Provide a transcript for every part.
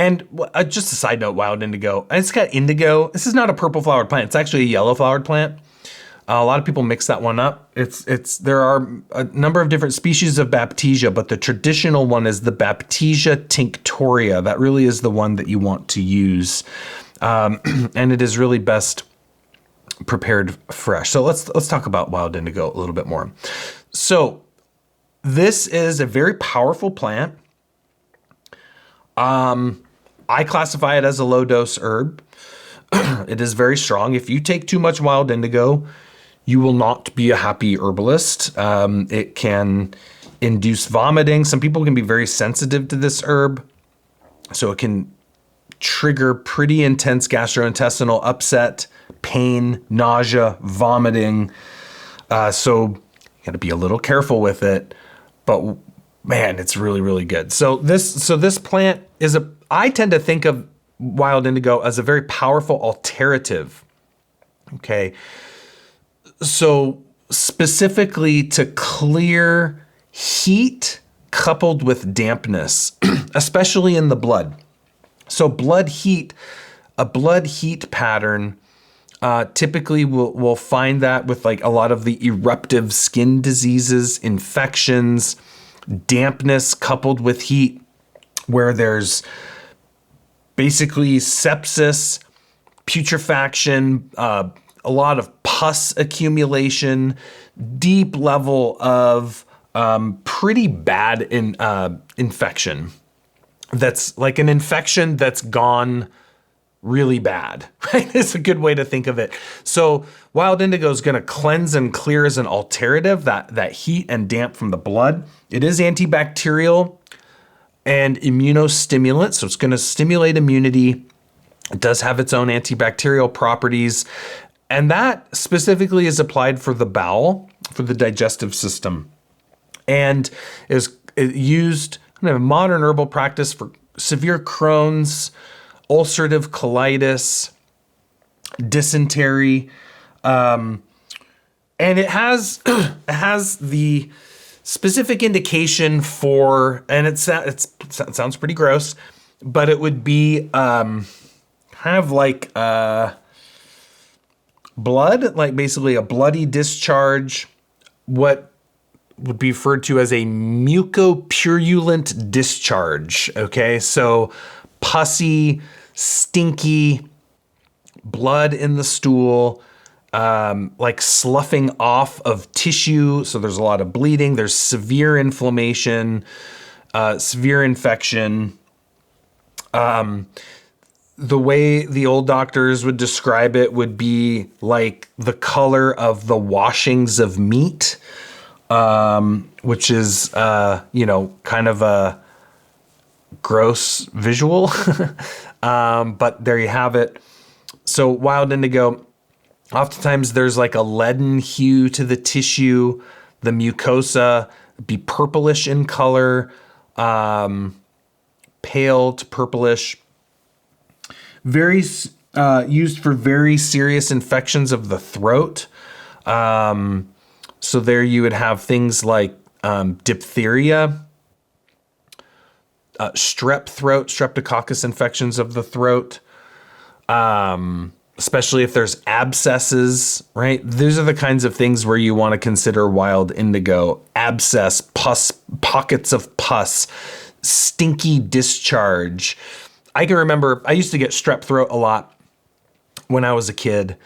And just a side note, wild indigo, it's got indigo. This is not a purple flowered plant. It's actually a yellow flowered plant. A lot of people mix that one up. There are a number of different species of Baptisia, but the traditional one is the Baptisia tinctoria. That really is the one that you want to use. And it is really best prepared fresh. So let's talk about wild indigo a little bit more. So this is a very powerful plant. I classify it as a low dose herb. It is very strong. If you take too much wild indigo, you will not be a happy herbalist. It can induce vomiting. Some people can be very sensitive to this herb, so it can trigger pretty intense gastrointestinal upset, pain, nausea, vomiting. So you got to be a little careful with it, but man, it's really, really good. So this plant I tend to think of wild indigo as a very powerful alternative. Okay. So specifically to clear heat coupled with dampness, especially in the blood. So a blood heat pattern, typically we'll find that with like a lot of the eruptive skin diseases, infections, dampness coupled with heat, where there's basically sepsis, putrefaction, a lot of pus accumulation, deep level of pretty bad infection. That's like an infection that's gone really bad, right? It's a good way to think of it. So wild indigo is going to cleanse and clear as an alternative, that heat and damp from the blood. It is antibacterial and immunostimulant, so it's going to stimulate immunity. It does have its own antibacterial properties, and that specifically is applied for the bowel, for the digestive system, and is used in a modern herbal practice for severe Crohn's, ulcerative colitis, dysentery, and it has the specific indication for, and it sounds pretty gross, but it would be kind of like blood, like basically a bloody discharge, what would be referred to as a mucopurulent discharge. Okay, so pussy, stinky blood in the stool, like sloughing off of tissue. So there's a lot of bleeding. There's severe inflammation, severe infection. The way the old doctors would describe it would be like the color of the washings of meat, which is, kind of a gross visual. But there you have it. So wild indigo, oftentimes there's like a leaden hue to the tissue, the mucosa, be purplish in color, pale to purplish. Very used for very serious infections of the throat. So there you would have things like diphtheria, strep throat, streptococcus infections of the throat, especially if there's abscesses, right? These are the kinds of things where you want to consider wild indigo. Abscess, pus, pockets of pus, stinky discharge. I can remember I used to get strep throat a lot when I was a kid.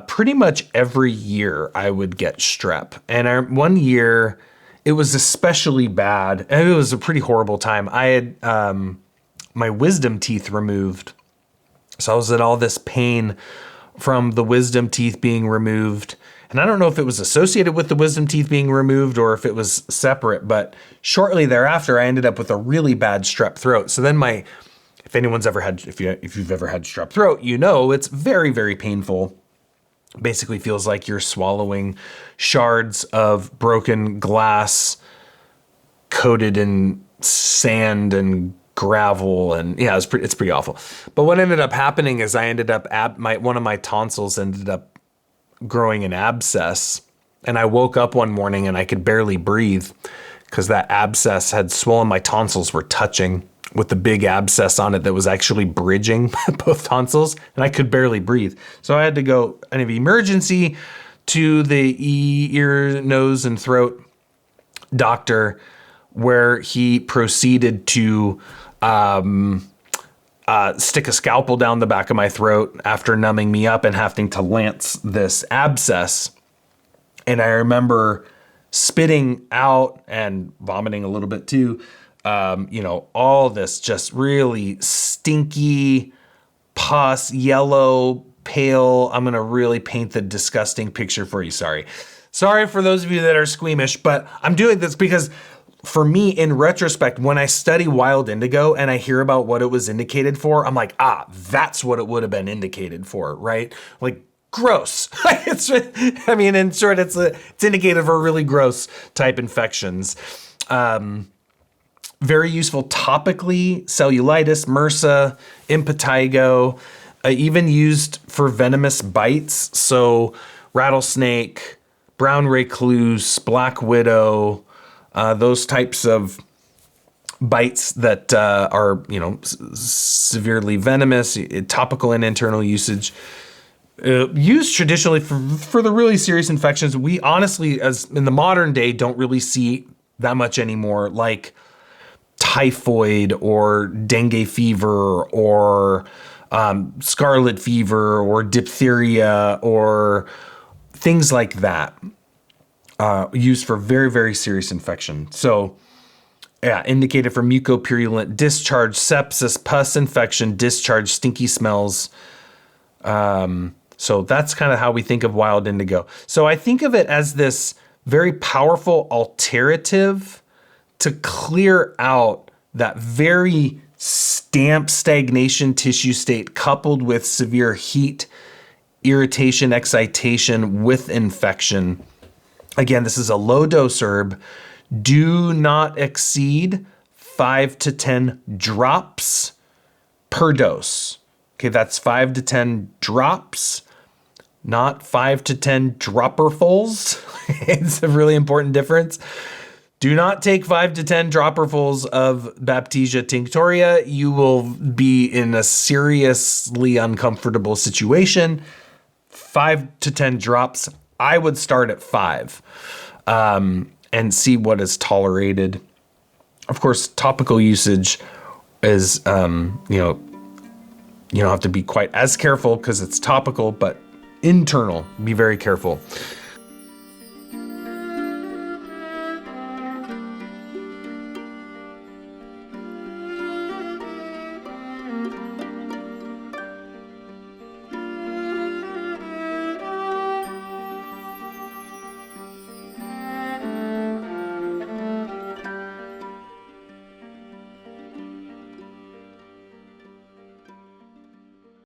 Pretty much every year I would get strep. And one year it was especially bad. And it was a pretty horrible time. I had my wisdom teeth removed. So I was in all this pain from the wisdom teeth being removed. And I don't know if it was associated with the wisdom teeth being removed or if it was separate. But shortly thereafter, I ended up with a really bad strep throat. So then if anyone's ever had, if you've ever had strep throat, you know it's very, very painful. Basically feels like you're swallowing shards of broken glass coated in sand and gravel, and yeah, it's pretty awful. But what ended up happening is I ended up one of my tonsils ended up growing an abscess, and I woke up one morning and I could barely breathe because that abscess had swollen. My tonsils were touching with the big abscess on it that was actually bridging both tonsils, and I could barely breathe. So I had to go in an emergency to the ear, nose, and throat doctor, where he proceeded to stick a scalpel down the back of my throat after numbing me up and having to lance this abscess. And I remember spitting out and vomiting a little bit too. All this just really stinky pus, yellow, pale. I'm going to really paint the disgusting picture for you. Sorry for those of you that are squeamish, but I'm doing this because for me, in retrospect, when I study wild indigo and I hear about what it was indicated for, I'm like, that's what it would have been indicated for, right? Like, gross. In short, it's indicated for really gross type infections. Very useful topically, cellulitis, MRSA, impetigo, even used for venomous bites. So rattlesnake, brown recluse, black widow, those types of bites that are, severely venomous, topical and internal usage. Used traditionally for the really serious infections. We honestly, as in the modern day, don't really see that much anymore, like typhoid or dengue fever or scarlet fever or diphtheria or things like that, used for very, very serious infection. So indicated for mucopurulent discharge, sepsis, pus infection, discharge, stinky smells. So that's kind of how we think of wild indigo. So I think of it as this very powerful alternative to clear out that very stagnation tissue state coupled with severe heat, irritation, excitation with infection. Again, this is a low dose herb. Do not exceed 5 to 10 drops per dose. Okay, that's 5 to 10 drops, not 5 to 10 dropperfuls. It's a really important difference. Do not take 5 to 10 dropperfuls of Baptisia tinctoria. You will be in a seriously uncomfortable situation. 5 to 10 drops. I would start at 5 and see what is tolerated. Of course, topical usage is, you don't have to be quite as careful because it's topical, but internal, be very careful.